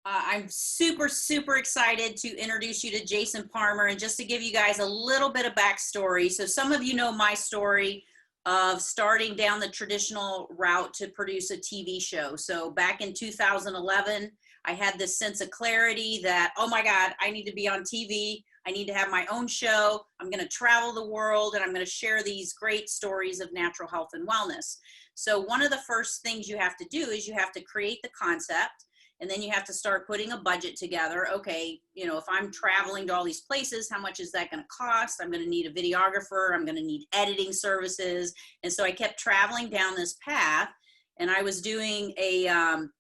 I'm super, super excited to introduce you to Jason Parmer, and just to give you guys a little bit of backstory. So some of you know my story of starting down the traditional route to produce a TV show. So back in 2011, I had this sense of clarity that, oh my God, I need to be on TV. I need to have my own show. I'm going to travel the world and I'm going to share these great stories of natural health and wellness. So one of the first things you have to do is you have to create the concept. And then you have to start putting a budget together. Okay, you know, if I'm traveling to all these places, how much is that going to cost? I'm going to need a videographer. I'm going to need editing services. And so I kept traveling down this path. And I was doing a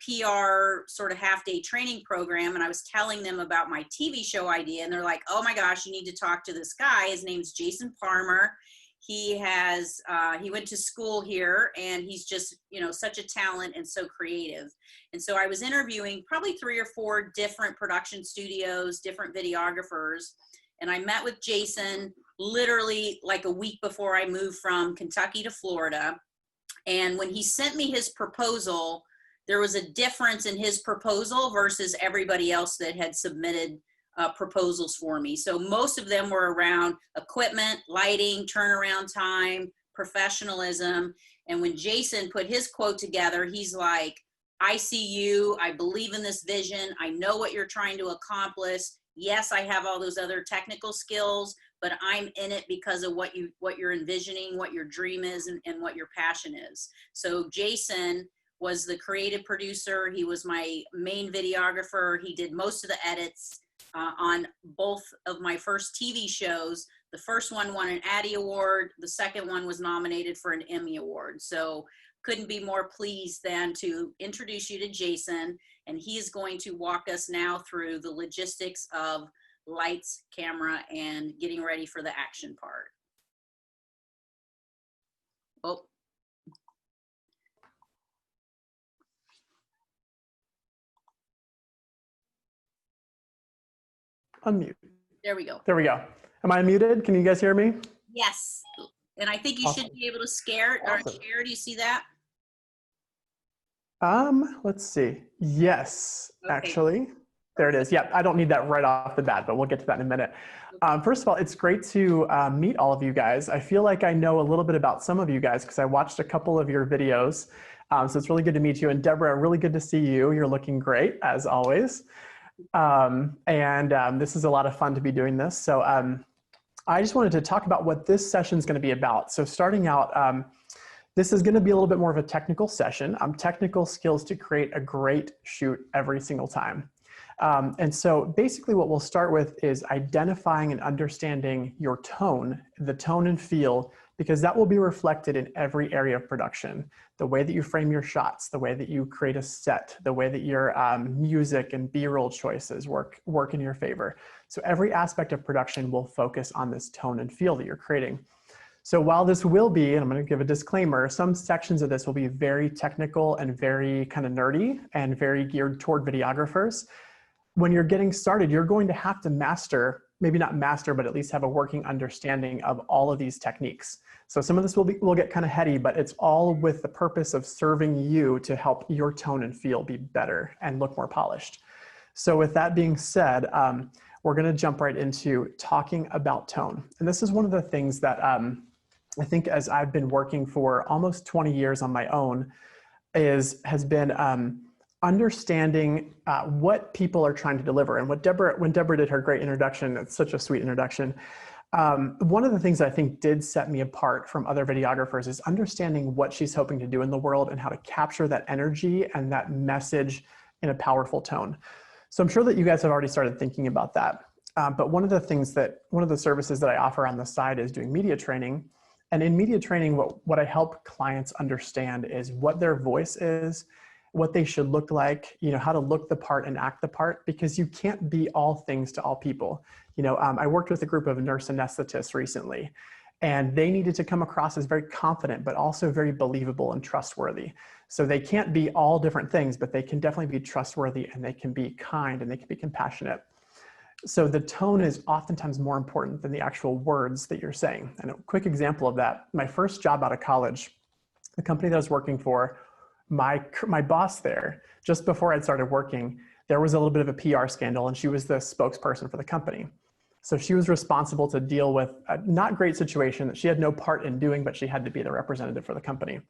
PR sort of half-day training program. And I was telling them about my TV show idea. And they're like, oh my gosh, you need to talk to this guy. His name's Jason Parmer. He has, he went to school here, and he's just, you know, such a talent and so creative. And so I was interviewing probably 3 or 4 different production studios, different videographers. And I met with Jason literally like a week before I moved from Kentucky to Florida. And when he sent me his proposal, there was a difference in his proposal versus everybody else that had submitted proposals for me. So most of them were around equipment, lighting, turnaround time, professionalism. And when Jason put his quote together, he's like, I see you, I believe in this vision, I know what you're trying to accomplish. Yes, I have all those other technical skills, but I'm in it because of what you're envisioning, what your dream is, and what your passion is. So Jason was the creative producer. He was my main videographer. He did most of the edits on both of my first TV shows. The first one won an Addy Award. The second one was nominated for an Emmy Award. So couldn't be more pleased than to introduce you to Jason. And he is going to walk us now through the logistics of lights, camera, and getting ready for the action part. Oh. Unmute. There we go. There we go. Am I unmuted? Can you guys hear me? Yes. And I think you Awesome. should be able to share. Do you see that? Let's see. Yes, Okay. actually. There it is. Yeah, I don't need that right off the bat, but we'll get to that in a minute. First of all, it's great to meet all of you guys. I feel like I know a little bit about some of you guys because I watched a couple of your videos. So it's really good to meet you. And Deborah, really good to see you. You're looking great, as always. This is a lot of fun to be doing this. So I just wanted to talk about what this session is going to be about. So starting out, this is going to be a little bit more of a technical session. Technical skills to create a great shoot every single time. And so basically what we'll start with is identifying and understanding your tone, the tone and feel, because that will be reflected in every area of production. The way that you frame your shots, the way that you create a set, the way that your music and B-roll choices work in your favor. So every aspect of production will focus on this tone and feel that you're creating. So while this will be, and I'm going to give a disclaimer, some sections of this will be very technical and very kind of nerdy and very geared toward videographers. When you're getting started, you're going to have to master, maybe not master, but at least have a working understanding of all of these techniques. So some of this will get kind of heady, but it's all with the purpose of serving you to help your tone and feel be better and look more polished. So with that being said, we're going to jump right into talking about tone. And this is one of the things that I think as I've been working for almost 20 years on my own has been understanding what people are trying to deliver. And when Deborah did her great introduction, it's such a sweet introduction. One of the things I think did set me apart from other videographers is understanding what she's hoping to do in the world and how to capture that energy and that message in a powerful tone. So I'm sure that you guys have already started thinking about that. But one of the services that I offer on the side is doing media training. And in media training, what I help clients understand is what their voice is, what they should look like, you know, how to look the part and act the part, because you can't be all things to all people. You know, I worked with a group of nurse anesthetists recently, and they needed to come across as very confident, but also very believable and trustworthy. So they can't be all different things, but they can definitely be trustworthy, and they can be kind, and they can be compassionate. So the tone is oftentimes more important than the actual words that you're saying. And a quick example of that, my first job out of college, the company that I was working for, my boss there, just before I'd started working, there was a little bit of a PR scandal, and she was the spokesperson for the company. So she was responsible to deal with a not great situation that she had no part in doing, but she had to be the representative for the company.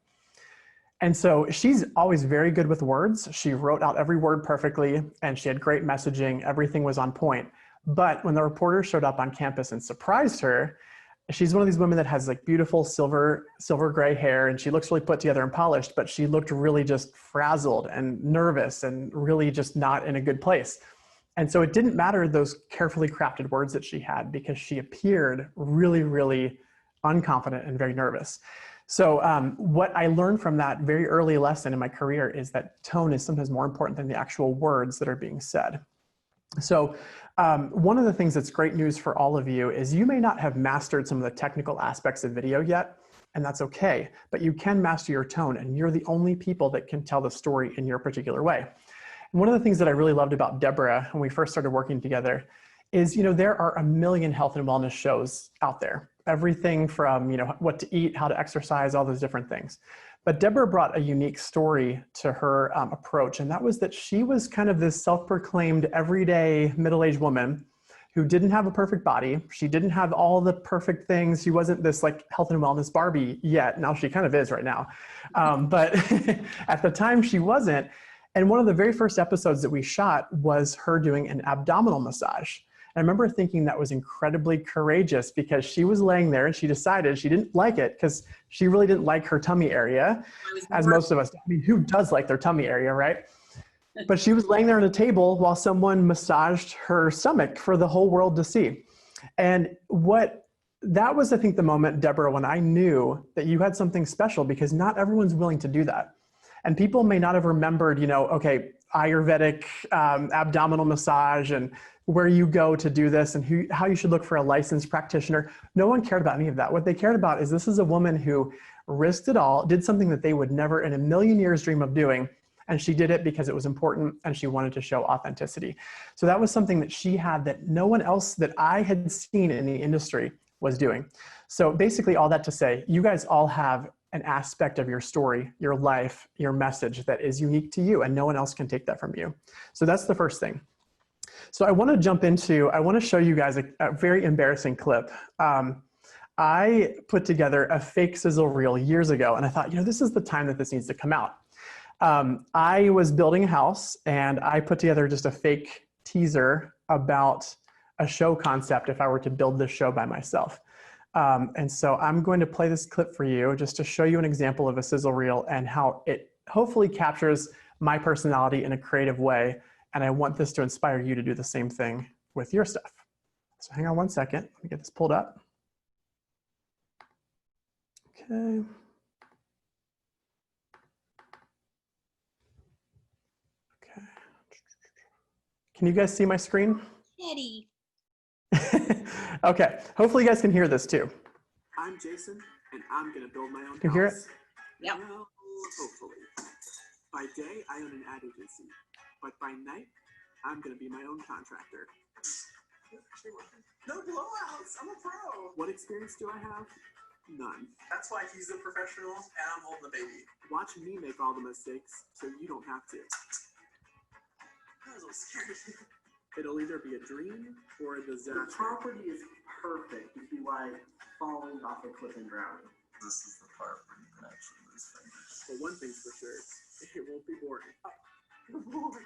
And so she's always very good with words. She wrote out every word perfectly, and she had great messaging. Everything was on point. But when the reporter showed up on campus and surprised her, she's one of these women that has like beautiful silver gray hair, and she looks really put together and polished, but she looked really just frazzled and nervous and really just not in a good place. And so it didn't matter those carefully crafted words that she had, because she appeared really, really unconfident and very nervous. So what I learned from that very early lesson in my career is that tone is sometimes more important than the actual words that are being said. So one of the things that's great news for all of you is you may not have mastered some of the technical aspects of video yet, and that's okay, but you can master your tone, and you're the only people that can tell the story in your particular way. And one of the things that I really loved about Deborah when we first started working together is, there are a million health and wellness shows out there. Everything from, what to eat, how to exercise, all those different things. But Deborah brought a unique story to her approach, and that was that she was kind of this self-proclaimed everyday middle-aged woman who didn't have a perfect body. She didn't have all the perfect things. She wasn't this like health and wellness Barbie yet. Now she kind of is right now. But at the time she wasn't. And one of the very first episodes that we shot was her doing an abdominal massage. I remember thinking that was incredibly courageous, because she was laying there and she decided she didn't like it because she really didn't like her tummy area, as most of us do. I mean, who does like their tummy area, right? But she was laying there on a table while someone massaged her stomach for the whole world to see. And that was, I think, the moment, Deborah, when I knew that you had something special, because not everyone's willing to do that. And people may not have remembered, okay, Ayurvedic abdominal massage and where you go to do this and how you should look for a licensed practitioner. No one cared about any of that. What they cared about is this is a woman who risked it all, did something that they would never in a million years dream of doing. And she did it because it was important and she wanted to show authenticity. So that was something that she had that no one else that I had seen in the industry was doing. So basically all that to say, you guys all have an aspect of your story, your life, your message that is unique to you, and no one else can take that from you. So that's the first thing. So I want to show you guys a very embarrassing clip. I put together a fake sizzle reel years ago, and I thought, this is the time that this needs to come out. I was building a house, and I put together just a fake teaser about a show concept if I were to build this show by myself. And so I'm going to play this clip for you just to show you an example of a sizzle reel and how it hopefully captures my personality in a creative way. And I want this to inspire you to do the same thing with your stuff. So hang on one second. Let me get this pulled up. Okay. Okay. Can you guys see my screen? Eddie. Okay, hopefully you guys can hear this too. I'm Jason, and I'm gonna build my own house. Can you hear it? Yep. Well, hopefully. By day, I own an ad agency, but by night, I'm gonna be my own contractor. No blowouts, I'm a pro. What experience do I have? None. That's why he's a professional and I'm holding the baby. Watch me make all the mistakes, so you don't have to. That was a little scary. It'll either be a dream or a disaster. The property is perfect. It'd be like falling off a cliff and drowning. This is the part where you can actually lose fingers. But one thing's for sure, it won't be boring. Look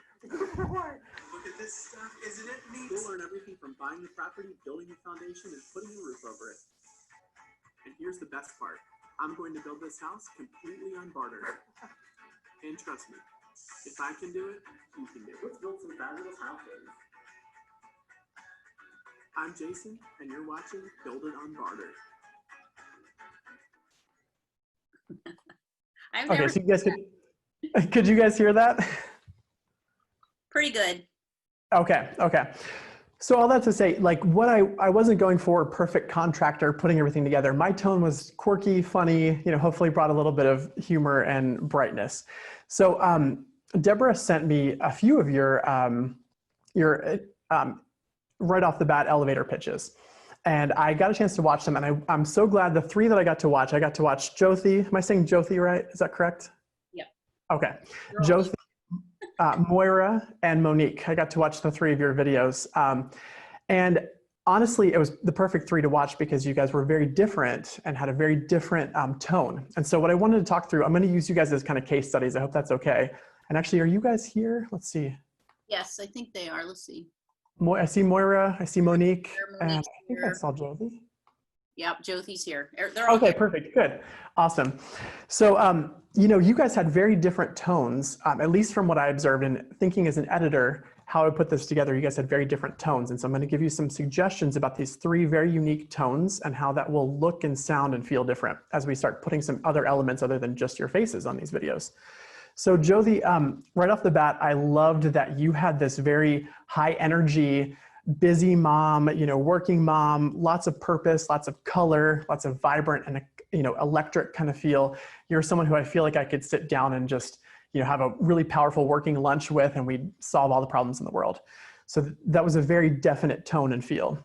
at this stuff, isn't it neat? You'll learn everything from buying the property, building a foundation, and putting a roof over it. And here's the best part. I'm going to build this house completely on barter. And trust me, if I can do it, you can do it. Let's build some fabulous houses. I'm Jason, and you're watching Build It on Barter. Okay, so you guys could you guys hear that? Pretty good. Okay. So all that to say, like what I wasn't going for a perfect contractor putting everything together. My tone was quirky, funny, hopefully brought a little bit of humor and brightness. So Deborah sent me a few of your right off the bat elevator pitches. And I got a chance to watch them, and I'm so glad the three that I got to watch Jyothi. Am I saying Jyothi right? Is that correct? Yeah. Okay. You're all Josie, Moira, and Monique. I got to watch the three of your videos. And honestly, it was the perfect three to watch because you guys were very different and had a very different tone. And so what I wanted to talk through, I'm going to use you guys as kind of case studies. I hope that's okay. And actually, are you guys here? Let's see. Yes, I think they are. Let's see. I see Moira, I see Monique, and I Monique's think I here. saw Josie. Yep, Jyothi's here. They're all Okay, here. perfect, good, awesome. So, you know, you guys had very different tones, at least from what I observed, and thinking as an editor, how I put this together, you guys had very different tones. And so I'm going to give you some suggestions about these three very unique tones and how that will look and sound and feel different as we start putting some other elements other than just your faces on these videos. So Josie, right off the bat, I loved that you had this very high energy, busy mom, you know, working mom, lots of purpose, lots of color, lots of vibrant and, you know, electric kind of feel. You're someone who I feel like I could sit down and just, you know, have a really powerful working lunch with, and we'd solve all the problems in the world. So that was a very definite tone and feel.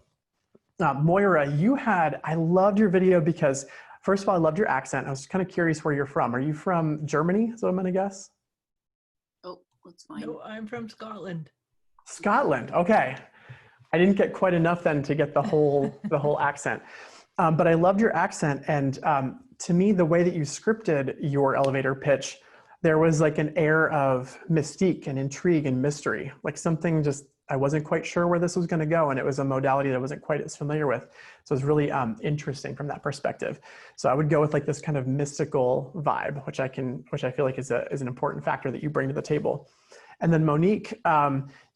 Moira, I loved your video because first of all, I loved your accent. I was kind of curious where you're from. Are you from Germany? Is what I'm going to guess? Oh, let's find. No, I'm from Scotland. Scotland. Okay. I didn't get quite enough then to get the whole accent. But I loved your accent. And to me, the way that you scripted your elevator pitch, there was like an air of mystique and intrigue and mystery, like something just, I wasn't quite sure where this was going to go. And it was a modality that I wasn't quite as familiar with. So it was really interesting from that perspective. So I would go with like this kind of mystical vibe, which I feel like is an important factor that you bring to the table. And then Monique,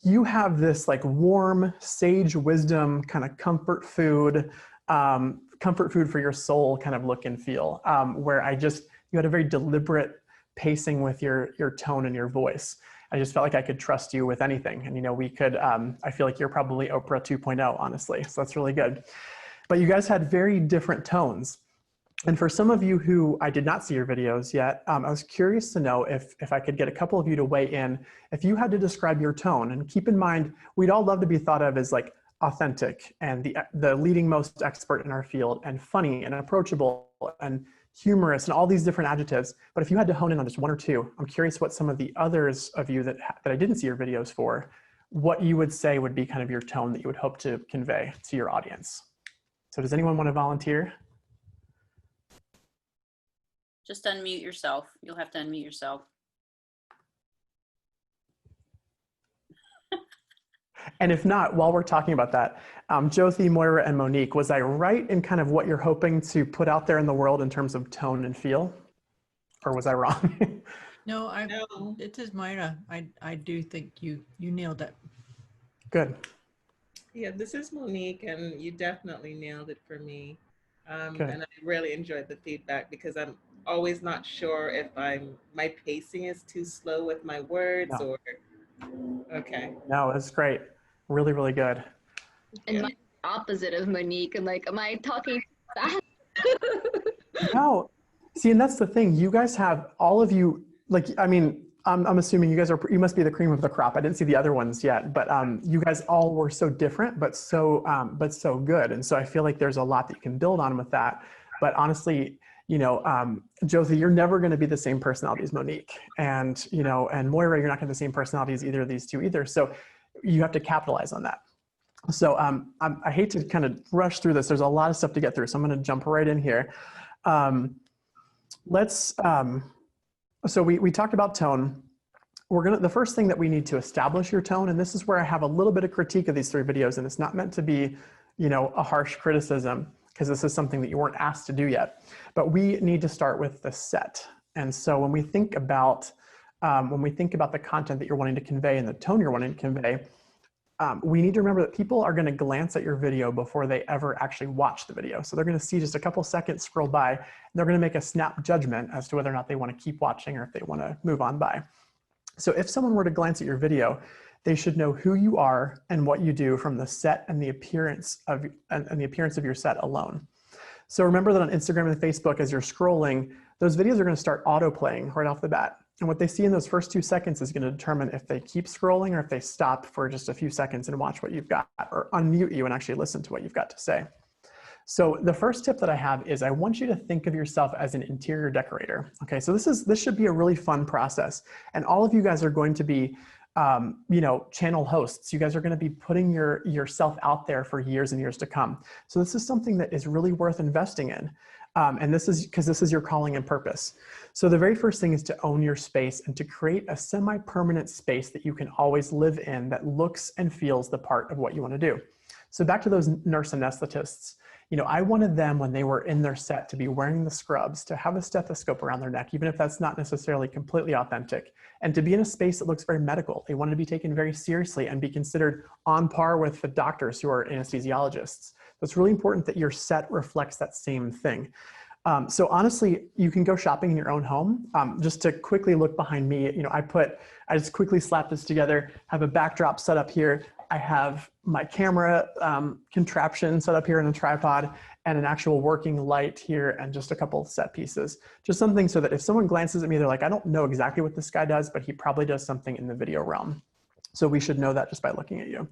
you have this like warm sage wisdom kind of comfort food for your soul kind of look and feel, where you had a very deliberate pacing with your tone and your voice. I just felt like I could trust you with anything. And, you know, we could, I feel like you're probably Oprah 2.0, honestly. So that's really good. But you guys had very different tones. And for some of you who I did not see your videos yet, I was curious to know if I could get a couple of you to weigh in. If you had to describe your tone, and keep in mind, we'd all love to be thought of as like authentic and the leading most expert in our field, and funny and approachable and humorous and all these different adjectives. But if you had to hone in on just one or two, I'm curious what some of the others of you that I didn't see your videos for, what you would say would be kind of your tone that you would hope to convey to your audience. So does anyone want to volunteer? Just unmute yourself. You'll have to unmute yourself. And if not, while we're talking about that, Josie, Moira, and Monique, was I right in kind of what you're hoping to put out there in the world in terms of tone and feel? Or was I wrong? No, it is Myra. I do think you nailed it. Good. Yeah, this is Monique, and you definitely nailed it for me. Good. And I really enjoyed the feedback because I'm always not sure if my pacing is too slow with my words or, okay. No, that's great. Really, really good. And my opposite of Monique, and like, am I talking fast? No, see, and that's the thing. You guys have, all of you, like, I mean, I'm assuming you must be the cream of the crop. I didn't see the other ones yet, but you guys all were so different, but so good. And so I feel like there's a lot that you can build on with that. But honestly, you know, Josie, you're never going to be the same personality as Monique, and, you know, and Moira, you're not going to have the same personality as either of these two either. So you have to capitalize on that. So I hate to kind of rush through this. There's a lot of stuff to get through. So I'm going to jump right in here. So we talked about tone. The first thing that we need to establish your tone, and this is where I have a little bit of critique of these three videos, and it's not meant to be, you know, a harsh criticism, because this is something that you weren't asked to do yet. But we need to start with the set. And so when we think about the content that you're wanting to convey and the tone you're wanting to convey, we need to remember that people are going to glance at your video before they ever actually watch the video. So they're going to see just a couple seconds scroll by, and they're going to make a snap judgment as to whether or not they want to keep watching or if they want to move on by. So if someone were to glance at your video, they should know who you are and what you do from the set and the appearance of your set alone. So remember that on Instagram and Facebook, as you're scrolling, those videos are going to start auto-playing right off the bat. And what they see in those first 2 seconds is going to determine if they keep scrolling or if they stop for just a few seconds and watch what you've got, or unmute you and actually listen to what you've got to say. So the first tip that I have is I want you to think of yourself as an interior decorator. Okay, so this should be a really fun process. And all of you guys are going to be, you know, channel hosts. You guys are going to be putting yourself out there for years and years to come. So this is something that is really worth investing in. And this is because this is your calling and purpose. So the very first thing is to own your space and to create a semi-permanent space that you can always live in that looks and feels the part of what you want to do. So back to those nurse anesthetists. You know, I wanted them when they were in their set to be wearing the scrubs, to have a stethoscope around their neck, even if that's not necessarily completely authentic, and to be in a space that looks very medical. They wanted to be taken very seriously and be considered on par with the doctors who are anesthesiologists. So it's really important that your set reflects that same thing. So honestly, you can go shopping in your own home. Just to quickly look behind me, you know, I just quickly slapped this together, have a backdrop set up here. I have my camera contraption set up here in a tripod and an actual working light here and just a couple of set pieces. Just something so that if someone glances at me, they're like, I don't know exactly what this guy does, but he probably does something in the video realm. So we should know that just by looking at you.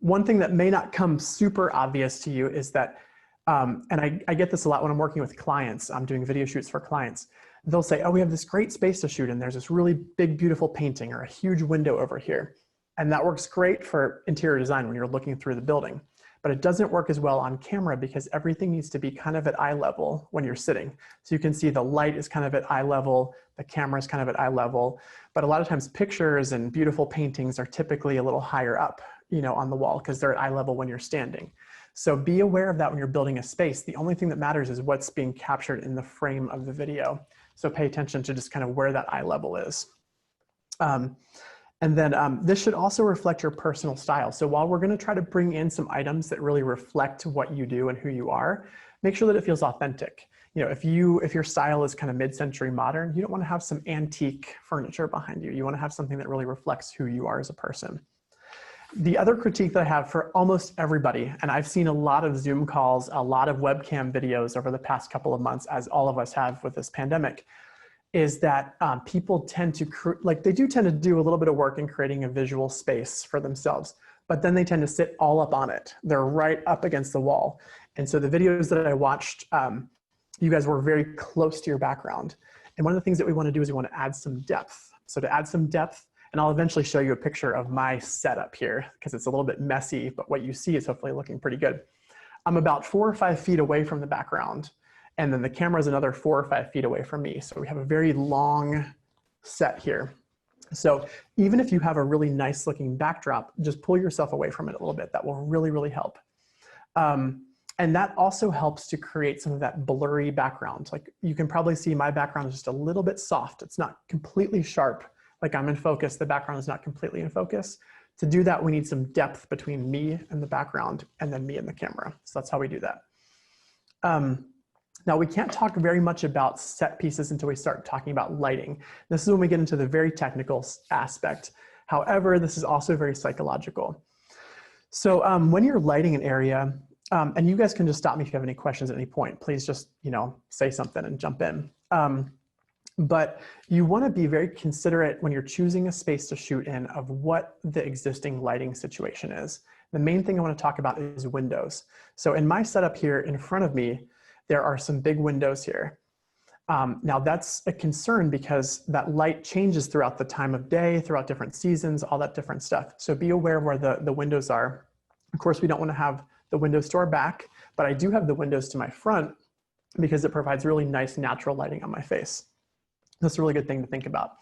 One thing that may not come super obvious to you is that, and I get this a lot when I'm working with clients, I'm doing video shoots for clients. They'll say, oh, we have this great space to shoot in. There's this really big, beautiful painting or a huge window over here. And that works great for interior design when you're looking through the building. But it doesn't work as well on camera because everything needs to be kind of at eye level when you're sitting. So you can see the light is kind of at eye level, the camera is kind of at eye level. But a lot of times pictures and beautiful paintings are typically a little higher up, you know, on the wall because they're at eye level when you're standing. So be aware of that when you're building a space. The only thing that matters is what's being captured in the frame of the video. So pay attention to just kind of where that eye level is. And then this should also reflect your personal style. So while we're going to try to bring in some items that really reflect what you do and who you are, make sure that it feels authentic. You know, if your style is kind of mid-century modern, you don't want to have some antique furniture behind you. You want to have something that really reflects who you are as a person. The other critique that I have for almost everybody, and I've seen a lot of Zoom calls, a lot of webcam videos over the past couple of months, as all of us have with this pandemic, is that people tend to, they do tend to do a little bit of work in creating a visual space for themselves, but then they tend to sit all up on it. They're right up against the wall. And so the videos that I watched, you guys were very close to your background. And one of the things that we want to do is we want to add some depth. So to add some depth, and I'll eventually show you a picture of my setup here because it's a little bit messy, but what you see is hopefully looking pretty good. I'm about 4 or 5 feet away from the background. And then the camera is another 4 or 5 feet away from me. So we have a very long set here. So even if you have a really nice looking backdrop, just pull yourself away from it a little bit. That will really, really help. And that also helps to create some of that blurry background. Like you can probably see my background is just a little bit soft. It's not completely sharp. Like I'm in focus, the background is not completely in focus. To do that, we need some depth between me and the background and then me and the camera. So that's how we do that. Now we can't talk very much about set pieces until we start talking about lighting. This is when we get into the very technical aspect. However, this is also very psychological. So when you're lighting an area, and you guys can just stop me if you have any questions at any point, please just, you know, say something and jump in. But you want to be very considerate when you're choosing a space to shoot in of what the existing lighting situation is. The main thing I want to talk about is windows. So in my setup here in front of me, there are some big windows here. Now that's a concern because that light changes throughout the time of day, throughout different seasons, all that different stuff. So be aware where the windows are. Of course, we don't want to have the windows to our back, but I do have the windows to my front because it provides really nice natural lighting on my face. That's a really good thing to think about.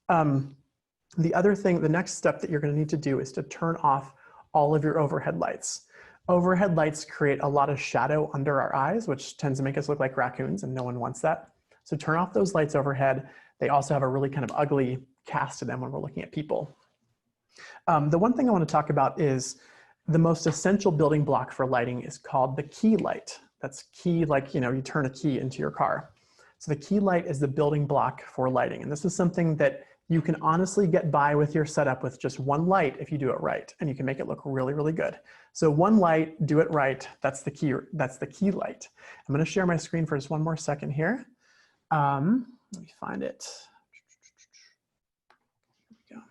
The other thing, the next step that you're going to need to do is to turn off all of your overhead lights. Overhead lights create a lot of shadow under our eyes, which tends to make us look like raccoons, and no one wants that. So turn off those lights overhead. They also have a really kind of ugly cast to them when we're looking at people. The one thing I want to talk about is the most essential building block for lighting is called the key light. That's key, like, you know, you turn a key into your car. So the key light is the building block for lighting. And this is something that you can honestly get by with your setup with just one light if you do it right, and you can make it look really, really good. So one light, do it right. That's the key light. I'm going to share my screen for just one more second here. Let me find it. Here we go.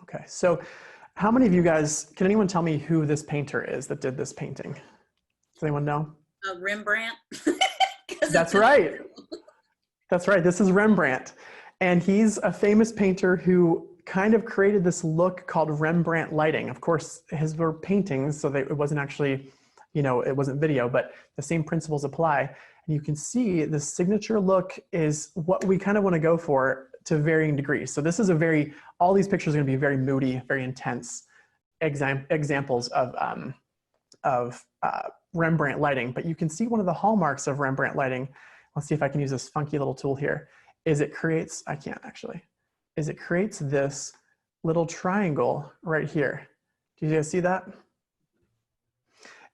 Okay, so How many of you guys, can anyone tell me who this painter is that did this painting? Does anyone know? Rembrandt. That's right. That's right. This is Rembrandt. And he's a famous painter who kind of created this look called Rembrandt lighting. Of course, his were paintings, so it wasn't actually, it wasn't video, but the same principles apply. And you can see the signature look is what we kind of want to go for to varying degrees. So this is all these pictures are going to be very moody, very intense examples of Rembrandt lighting. But you can see one of the hallmarks of Rembrandt lighting. Let's see if I can use this funky little tool here. It creates this little triangle right here. Do you guys see that?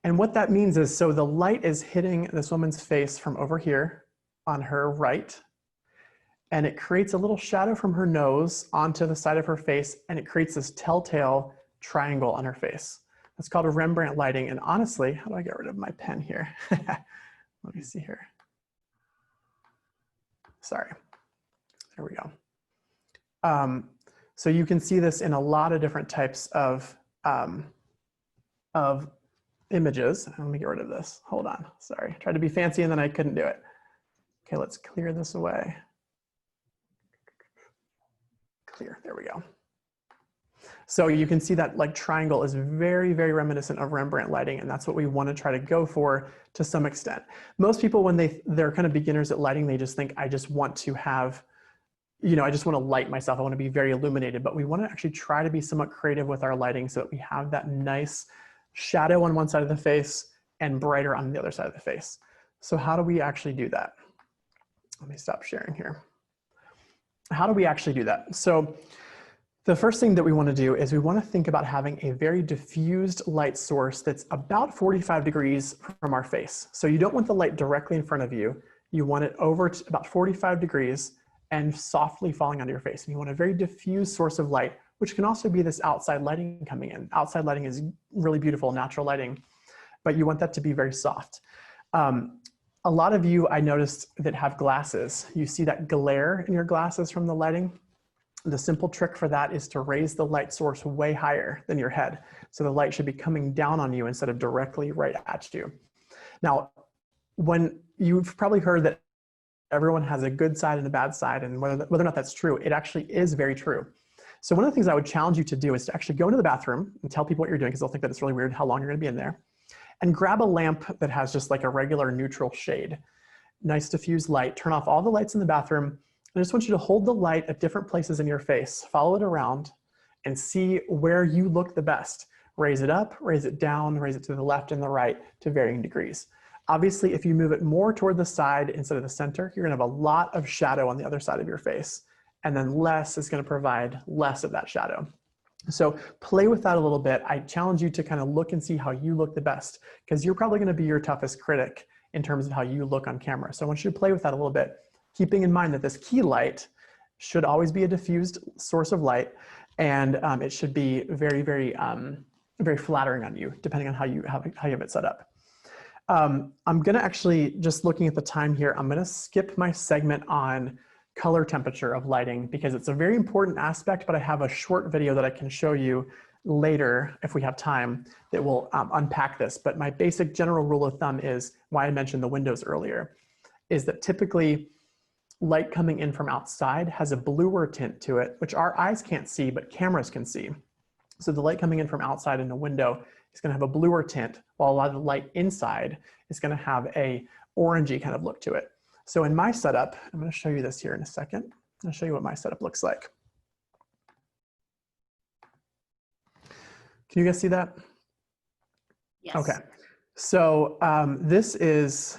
And what that means is, so the light is hitting this woman's face from over here on her right, and it creates a little shadow from her nose onto the side of her face, and it creates this telltale triangle on her face. That's called a Rembrandt lighting. And honestly, how do I get rid of my pen here? Let me see here. Sorry, there we go. So you can see this in a lot of different types of images. Let me get rid of this. Hold on, sorry. Tried to be fancy and then I couldn't do it. Okay, let's clear this away. Clear, there we go. So you can see that like triangle is very, very reminiscent of Rembrandt lighting, and that's what we want to try to go for to some extent. Most people, when they're kind of beginners at lighting, they just think, I just want to have, I just want to light myself. I want to be very illuminated, but we want to actually try to be somewhat creative with our lighting so that we have that nice shadow on one side of the face and brighter on the other side of the face. So how do we actually do that? Let me stop sharing here. How do we actually do that? So the first thing that we want to do is we want to think about having a very diffused light source that's about 45 degrees from our face. So you don't want the light directly in front of you. You want it over to about 45 degrees and softly falling onto your face. And you want a very diffused source of light, which can also be this outside lighting coming in. Outside lighting is really beautiful, natural lighting, but you want that to be very soft. A lot of you, I noticed, that have glasses, you see that glare in your glasses from the lighting. The simple trick for that is to raise the light source way higher than your head. So the light should be coming down on you instead of directly right at you. Now, when you've probably heard that everyone has a good side and a bad side, and whether or not that's true, it actually is very true. So one of the things I would challenge you to do is to actually go into the bathroom and tell people what you're doing, because they'll think that it's really weird how long you're gonna be in there, and grab a lamp that has just like a regular neutral shade. Nice diffused light, turn off all the lights in the bathroom. I just want you to hold the light at different places in your face, follow it around, and see where you look the best. Raise it up, raise it down, raise it to the left and the right to varying degrees. Obviously, if you move it more toward the side instead of the center, you're gonna have a lot of shadow on the other side of your face, and then less is gonna provide less of that shadow. So play with that a little bit. I challenge you to kind of look and see how you look the best, because you're probably gonna be your toughest critic in terms of how you look on camera. So I want you to play with that a little bit, keeping in mind that this key light should always be a diffused source of light, and it should be very, very, very flattering on you, depending on how you have it set up. I'm gonna actually, just looking at the time here, I'm gonna skip my segment on color temperature of lighting because it's a very important aspect, but I have a short video that I can show you later if we have time that will unpack this. But my basic general rule of thumb is why I mentioned the windows earlier, is that typically light coming in from outside has a bluer tint to it, which our eyes can't see, but cameras can see. So the light coming in from outside in a window is gonna have a bluer tint, while a lot of the light inside is gonna have a orangey kind of look to it. So in my setup, I'm gonna show you this here in a second. I'll show you what my setup looks like. Can you guys see that? Yes. Okay, so this is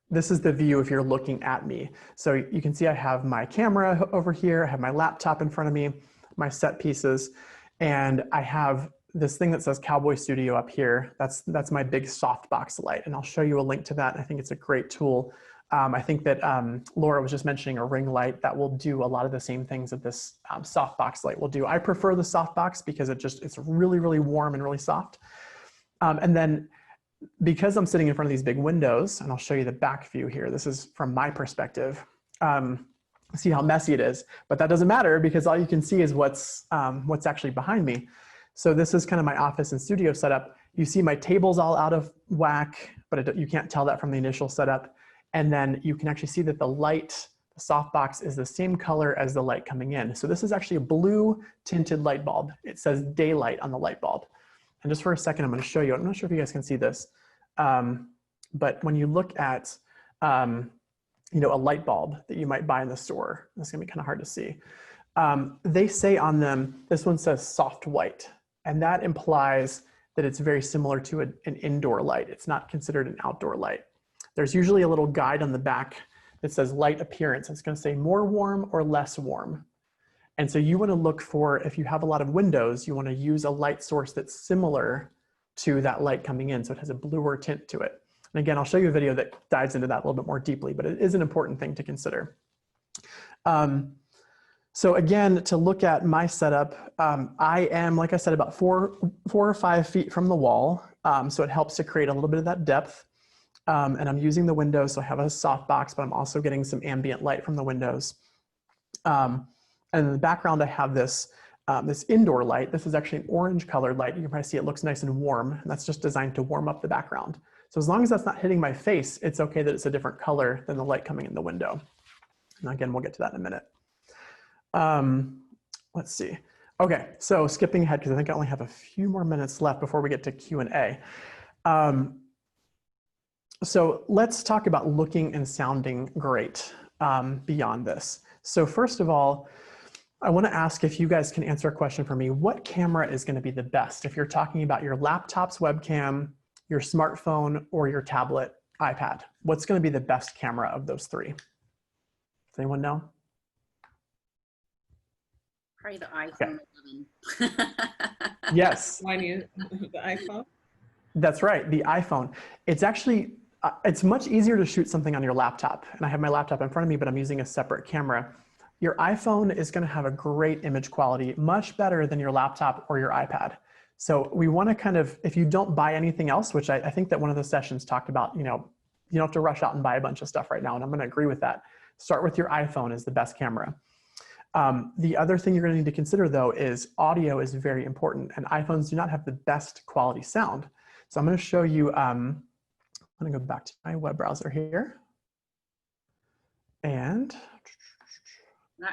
the view if you're looking at me. So you can see I have my camera over here, I have my laptop in front of me, my set pieces, and I have this thing that says Cowboy Studio up here. That's my big softbox light, and I'll show you a link to that. I think it's a great tool. I think that Laura was just mentioning a ring light that will do a lot of the same things that this softbox light will do. I prefer the softbox because it's really, really warm and really soft. And then because I'm sitting in front of these big windows, and I'll show you the back view here. This is from my perspective. See how messy it is, but that doesn't matter because all you can see is what's actually behind me. So this is kind of my office and studio setup. You see my table's all out of whack, but you can't tell that from the initial setup. And then you can actually see that the light, the softbox, is the same color as the light coming in. So this is actually a blue tinted light bulb. It says daylight on the light bulb. And just for a second, I'm going to show you. I'm not sure if you guys can see this, but when you look at you know, a light bulb that you might buy in the store, it's going to be kind of hard to see. They say on them, this one says soft white, and that implies that it's very similar to an indoor light. It's not considered an outdoor light. There's usually a little guide on the back that says light appearance. It's going to say more warm or less warm. And so you want to look for, if you have a lot of windows, you want to use a light source that's similar to that light coming in, so it has a bluer tint to it. And again, I'll show you a video that dives into that a little bit more deeply, but it is an important thing to consider. So again, to look at my setup, I am, like I said, about four or 5 feet from the wall. So it helps to create a little bit of that depth. And I'm using the windows, so I have a softbox, but I'm also getting some ambient light from the windows. And in the background, I have this, this indoor light. This is actually an orange colored light. You can probably see it looks nice and warm, and that's just designed to warm up the background. So as long as that's not hitting my face, it's okay that it's a different color than the light coming in the window. And again, we'll get to that in a minute. Let's see. Okay, so skipping ahead, because I think I only have a few more minutes left before we get to Q&A. So let's talk about looking and sounding great beyond this. So first of all, I want to ask if you guys can answer a question for me. What camera is going to be the best if you're talking about your laptop's webcam, your smartphone, or your tablet, iPad? What's going to be the best camera of those three? Does anyone know? Probably the iPhone 11. Yes. The iPhone? That's right, the iPhone. It's actually, it's much easier to shoot something on your laptop. And I have my laptop in front of me, but I'm using a separate camera. Your iPhone is going to have a great image quality, much better than your laptop or your iPad. So we want to kind of, if you don't buy anything else, which I think that one of the sessions talked about, you know, you don't have to rush out and buy a bunch of stuff right now. And I'm going to agree with that. Start with your iPhone as the best camera. The other thing you're going to need to consider, though, is audio is very important, and iPhones do not have the best quality sound. So I'm going to show you, I'm going to go back to my web browser here. And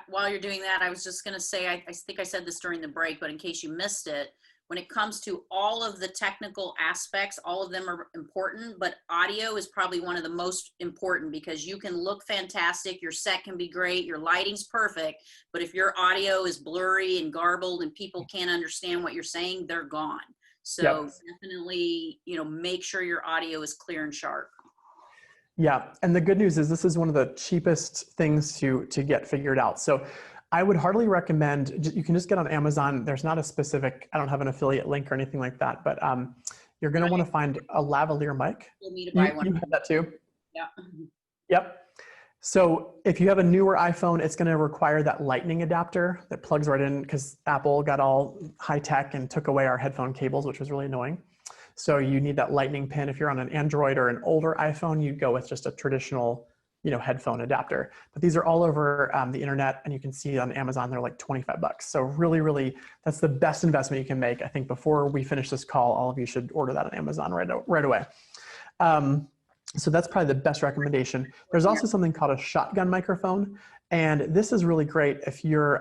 while you're doing that, I was just going to say, I think I said this during the break, but in case you missed it, when it comes to all of the technical aspects, all of them are important, but audio is probably one of the most important, because you can look fantastic, your set can be great, your lighting's perfect, but if your audio is blurry and garbled and people can't understand what you're saying, they're gone. So yep. Definitely, you know, make sure your audio is clear and sharp. Yeah, and the good news is this is one of the cheapest things to get figured out. So I would hardly recommend, you can just get on Amazon. There's not a specific, I don't have an affiliate link or anything like that, but you're going to want to find a lavalier mic. You have that too? Yeah. Yep. So if you have a newer iPhone, it's going to require that lightning adapter that plugs right in, because Apple got all high tech and took away our headphone cables, which was really annoying. So you need that lightning pin. If you're on an Android or an older iPhone, you'd go with just a traditional, you know, headphone adapter. But these are all over the internet, and you can see on Amazon, they're like 25 bucks. So really, really, that's the best investment you can make. I think before we finish this call, all of you should order that on Amazon right away. So that's probably the best recommendation. There's also something called a shotgun microphone. And this is really great if you're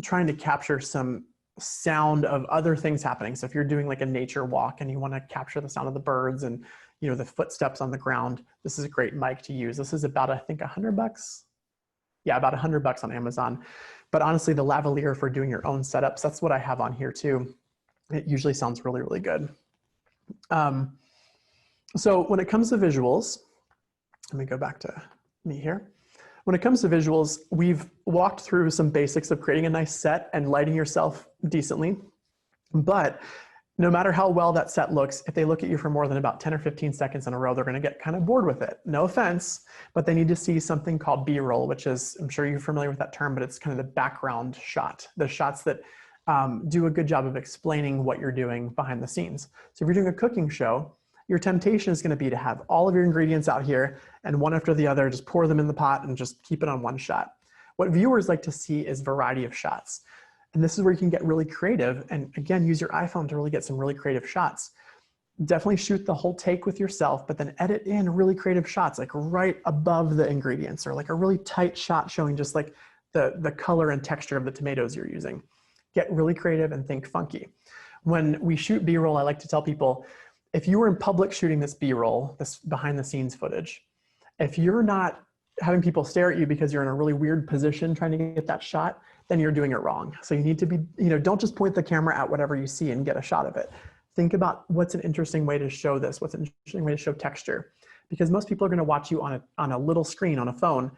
trying to capture some sound of other things happening. So if you're doing like a nature walk and you want to capture the sound of the birds and, you know, the footsteps on the ground, this is a great mic to use. This is about, I think, 100 bucks. Yeah, about 100 bucks on Amazon. But honestly, the lavalier for doing your own setups, that's what I have on here too. It usually sounds really, really good. So when it comes to visuals, let me go back to me here. When it comes to visuals, we've walked through some basics of creating a nice set and lighting yourself decently. But no matter how well that set looks, if they look at you for more than about 10 or 15 seconds in a row, they're going to get kind of bored with it. No offense, but they need to see something called B-roll, which is, I'm sure you're familiar with that term, but it's kind of the background shot, the shots that do a good job of explaining what you're doing behind the scenes. So if you're doing a cooking show, your temptation is going to be to have all of your ingredients out here and one after the other, just pour them in the pot and just keep it on one shot. What viewers like to see is variety of shots. And this is where you can get really creative. And again, use your iPhone to really get some really creative shots. Definitely shoot the whole take with yourself, but then edit in really creative shots, like right above the ingredients, or like a really tight shot showing just like the color and texture of the tomatoes you're using. Get really creative and think funky. When we shoot B-roll, I like to tell people, if you were in public shooting this B-roll, this behind the scenes footage, if you're not having people stare at you because you're in a really weird position trying to get that shot, then you're doing it wrong. So you need to be, don't just point the camera at whatever you see and get a shot of it. Think about what's an interesting way to show this, what's an interesting way to show texture. Because most people are gonna watch you on a little screen on a phone.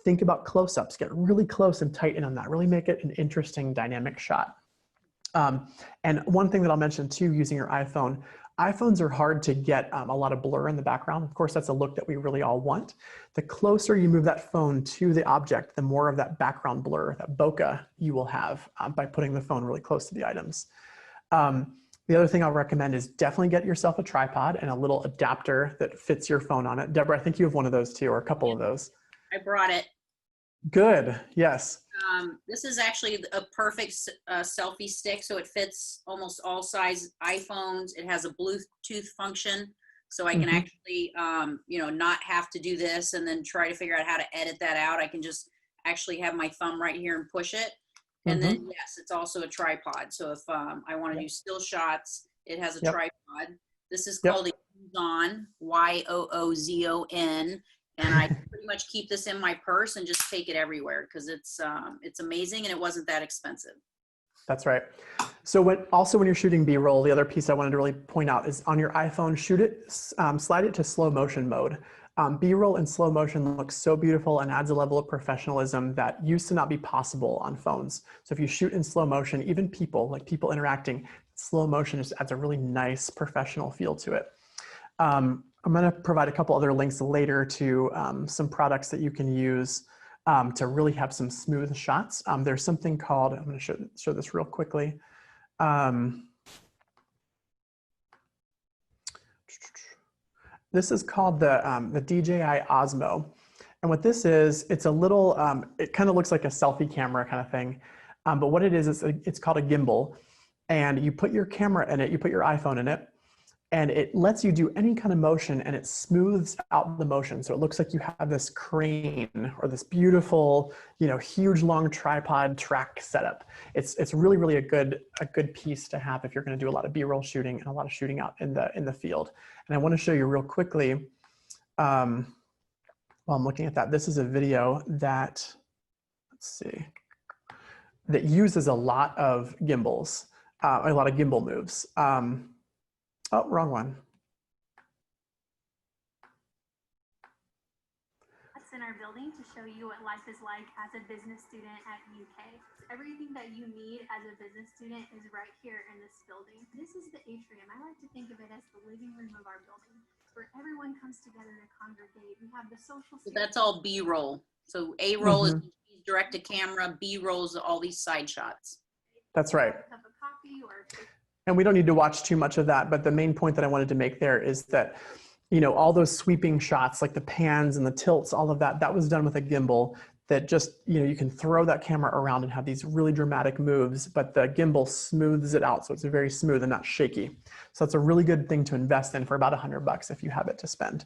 Think about close-ups, get really close and tight in on that, really make it an interesting dynamic shot. And one thing that I'll mention too, using your iPhone, iPhones are hard to get a lot of blur in the background. Of course, that's a look that we really all want. The closer you move that phone to the object, the more of that background blur, that bokeh you will have by putting the phone really close to the items. The other thing I'll recommend is definitely get yourself a tripod and a little adapter that fits your phone on it. Deborah, I think you have one of those too, or a couple of those. I brought it. Good, yes. This is actually a perfect selfie stick, so it fits almost all size iPhones. It has a Bluetooth function, so I can actually, not have to do this and then try to figure out how to edit that out. I can just actually have my thumb right here and push it. And then, yes, it's also a tripod. So if I want to do still shots, it has a tripod. This is called a Yoozon, Yoozon. And I pretty much keep this in my purse and just take it everywhere because it's amazing and it wasn't that expensive. That's right. So when you're shooting B-roll, the other piece I wanted to really point out is on your iPhone, shoot it, slide it to slow motion mode. B-roll in slow motion looks so beautiful and adds a level of professionalism that used to not be possible on phones. So if you shoot in slow motion, even people interacting, slow motion just adds a really nice professional feel to it. I'm going to provide a couple other links later to some products that you can use to really have some smooth shots. There's something called, I'm going to show this real quickly. This is called the DJI Osmo. And what this is, it's a little, it kind of looks like a selfie camera kind of thing. But what it is, it's called a gimbal. And you put your camera in it, you put your iPhone in it, and it lets you do any kind of motion and it smooths out the motion. So it looks like you have this crane or this beautiful, huge long tripod track setup. It's really, really a good piece to have if you're gonna do a lot of B-roll shooting and a lot of shooting out in the field. And I wanna show you real quickly, while I'm looking at that, this is a video that, let's see, that uses a lot of gimbals, a lot of gimbal moves. Oh, wrong one. That's in our building to show you what life is like as a business student at UK. Everything that you need as a business student is right here in this building. This is the atrium. I like to think of it as the living room of our building, where everyone comes together to congregate. We have the social. So that's all B-roll. So A-roll is direct to camera, B-roll is all these side shots. That's right. A cup of coffee or. And we don't need to watch too much of that, but the main point that I wanted to make there is that, all those sweeping shots, like the pans and the tilts, all of that, that was done with a gimbal that just, you can throw that camera around and have these really dramatic moves, but the gimbal smooths it out. So it's very smooth and not shaky. So it's a really good thing to invest in for about $100 if you have it to spend.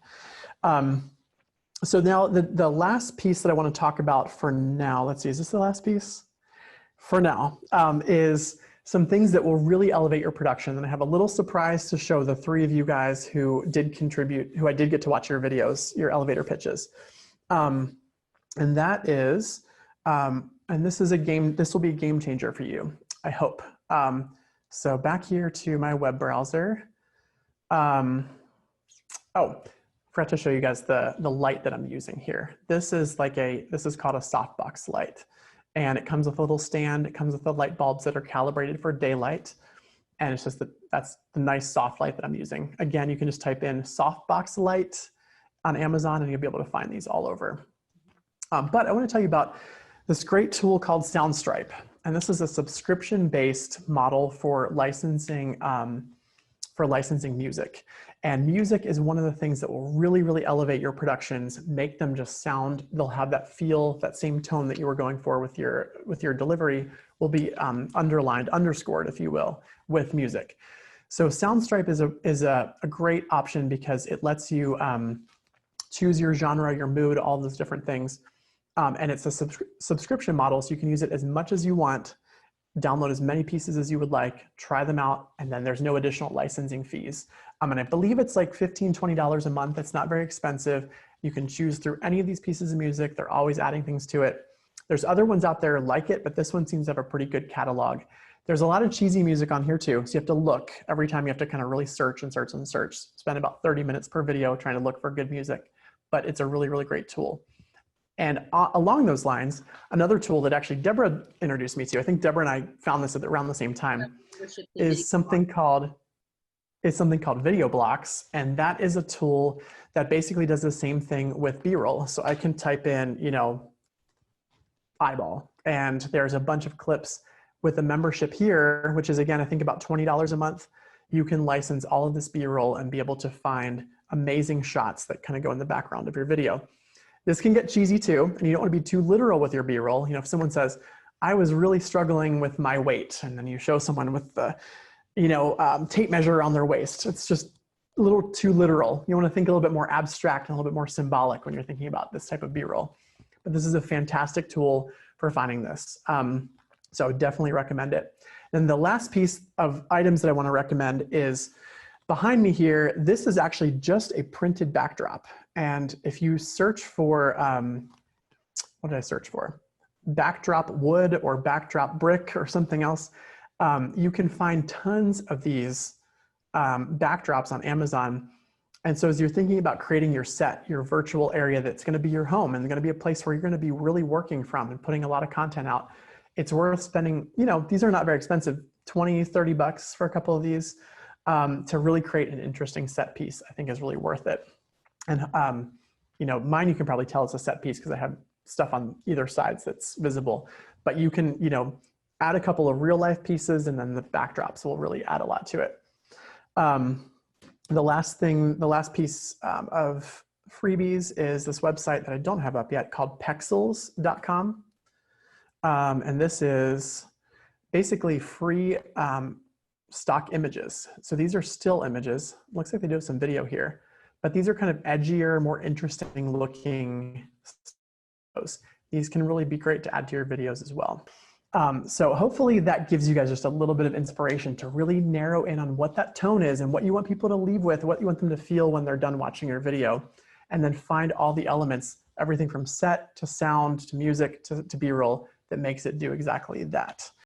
So now the last piece that I want to talk about for now, let's see, is this the last piece? For now, is some things that will really elevate your production. And I have a little surprise to show the three of you guys who did contribute, who I did get to watch your videos, your elevator pitches. And that is, and this is this will be a game changer for you, I hope. So back here to my web browser. Oh, forgot to show you guys the light that I'm using here. This is this is called a softbox light. And it comes with a little stand. It comes with the light bulbs that are calibrated for daylight. And it's just that's the nice soft light that I'm using. Again, you can just type in softbox light on Amazon and you'll be able to find these all over. But I want to tell you about this great tool called Soundstripe. And this is a subscription-based model for licensing for licensing music. And music is one of the things that will really, really elevate your productions, make them just sound, they'll have that feel, that same tone that you were going for with your delivery will be underlined, underscored, if you will, with music. So Soundstripe is a great option because it lets you choose your genre, your mood, all those different things. And it's a subscription model, so you can use it as much as you want, download as many pieces as you would like, try them out, and then there's no additional licensing fees. And I believe it's like $15, $20 a month. It's not very expensive. You can choose through any of these pieces of music. They're always adding things to it. There's other ones out there like it, but this one seems to have a pretty good catalog. There's a lot of cheesy music on here too, so you have to look. Every time you have to kind of really search and search and search. Spend about 30 minutes per video trying to look for good music, but it's a really, really great tool. And along those lines, another tool that actually Deborah introduced me to, I think Deborah and I found this at around the same time, is something called Video Blocks. And that is a tool that basically does the same thing with B-roll. So I can type in, you know, eyeball, and there's a bunch of clips with a membership here, which is, again, I think about $20 a month. You can license all of this B-roll and be able to find amazing shots that kind of go in the background of your video. This can get cheesy too, and you don't want to be too literal with your B-roll. You know, if someone says, I was really struggling with my weight, and then you show someone with the, you know, tape measure on their waist, it's just a little too literal. You want to think a little bit more abstract and a little bit more symbolic when you're thinking about this type of B-roll. But this is a fantastic tool for finding this. So I would definitely recommend it. And the last piece of items that I want to recommend is behind me here. This is actually just a printed backdrop. And if you search for, what did I search for? Backdrop wood or backdrop brick or something else. You can find tons of these backdrops on Amazon. And so as you're thinking about creating your set, your virtual area that's going to be your home and going to be a place where you're going to be really working from and putting a lot of content out, it's worth spending, you know, these are not very expensive, 20, 30 bucks for a couple of these to really create an interesting set piece, I think is really worth it. And, you know, mine, you can probably tell it's a set piece because I have stuff on either sides that's visible, but you can, you know, add a couple of real life pieces and then the backdrops will really add a lot to it. The last piece of freebies is this website that I don't have up yet called pexels.com. And this is basically free stock images. So these are still images. Looks like they do have some video here, but these are kind of edgier, more interesting looking photos. These can really be great to add to your videos as well. So hopefully that gives you guys just a little bit of inspiration to really narrow in on what that tone is and what you want people to leave with, what you want them to feel when they're done watching your video, and then find all the elements, everything from set to sound to music to B-roll that makes it do exactly that.